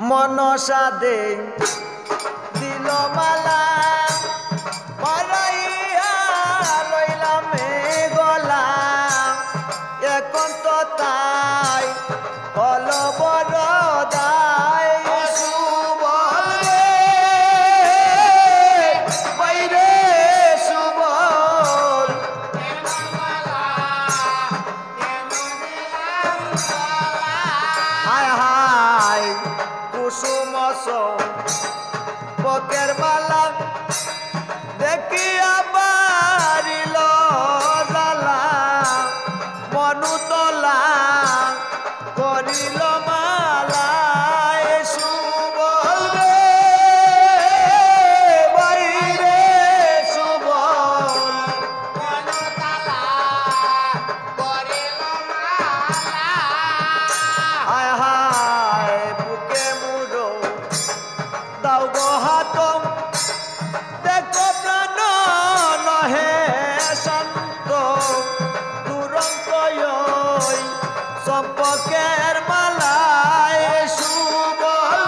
মনসা দে দিল মালা পরাইয়া লইলাম গলা এখন তো তাই হল বড় দায় সুবল রে বাইরে সুবল হায় হায় কুসুম পকের মালা দেখিয়া বারিল জালা মনুতলা করিল মালা সুবল রে বাইরে সুবল হায় হায় বুকে মুড়ো দাও গো হাত দেখো প্রাণ নহে শান্ত দুরন্ত সম্পর্কের মালায় সুবল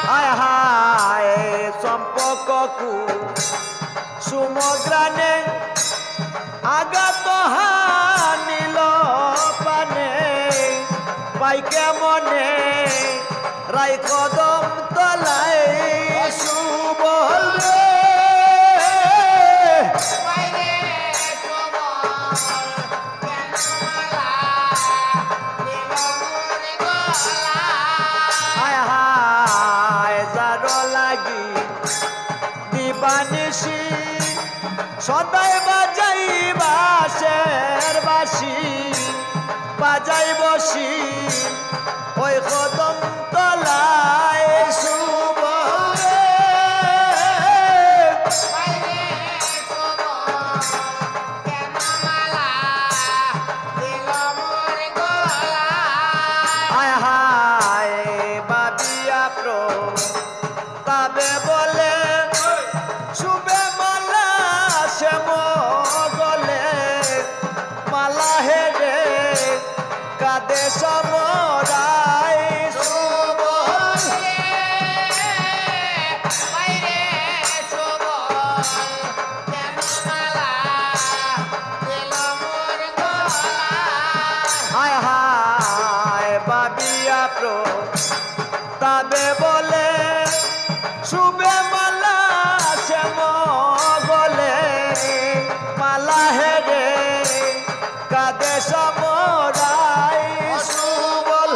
হায় হায় সম্পর্ককু সুমগ্রানে আগাত হানিল পানে পাই কেমনে রাই কদম তলায় সুবল রে হায় হায় যার লাগি দিবানিশি সদাই বাজাই বাসের বাসি বাজাই বসি ওই কদম তলায় সুবল রে হায় হায় বাবিয়া তবে বলে শুবে মালা সে মগলে মালা হেরে কাদে সমরাই সুবল হায় হায় বাবিয়া তবে বলে শুবে মালা সে মগলে মালা হেরে কাদে সমরাই সুবল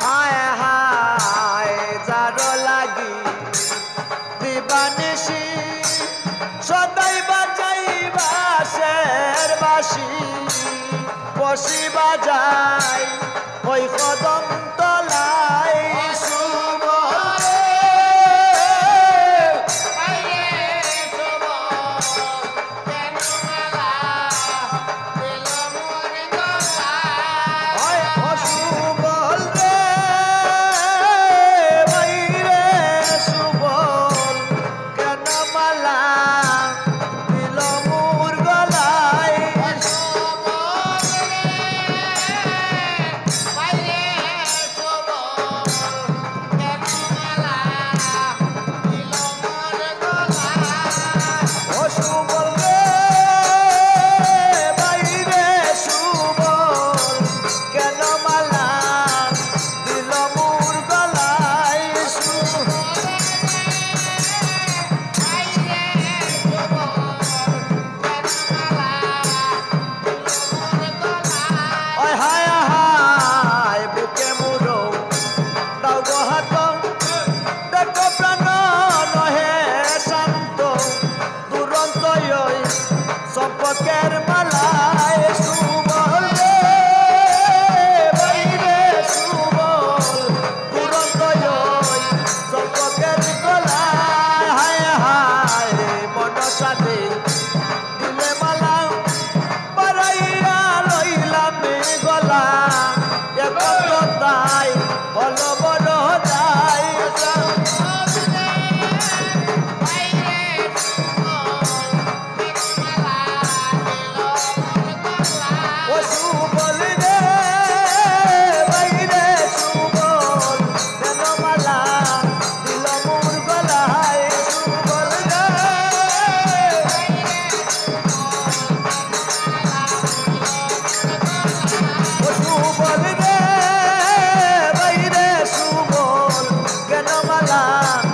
হায় হায় যার লাগি দিবানিশি সদাই বাজাই বাসের বাসি বসি বাজাই ওই কদম তলায় সুবল রে হয় সুবল রে বাইরে সুবল কেন মালা দিল মোর গলায় মালা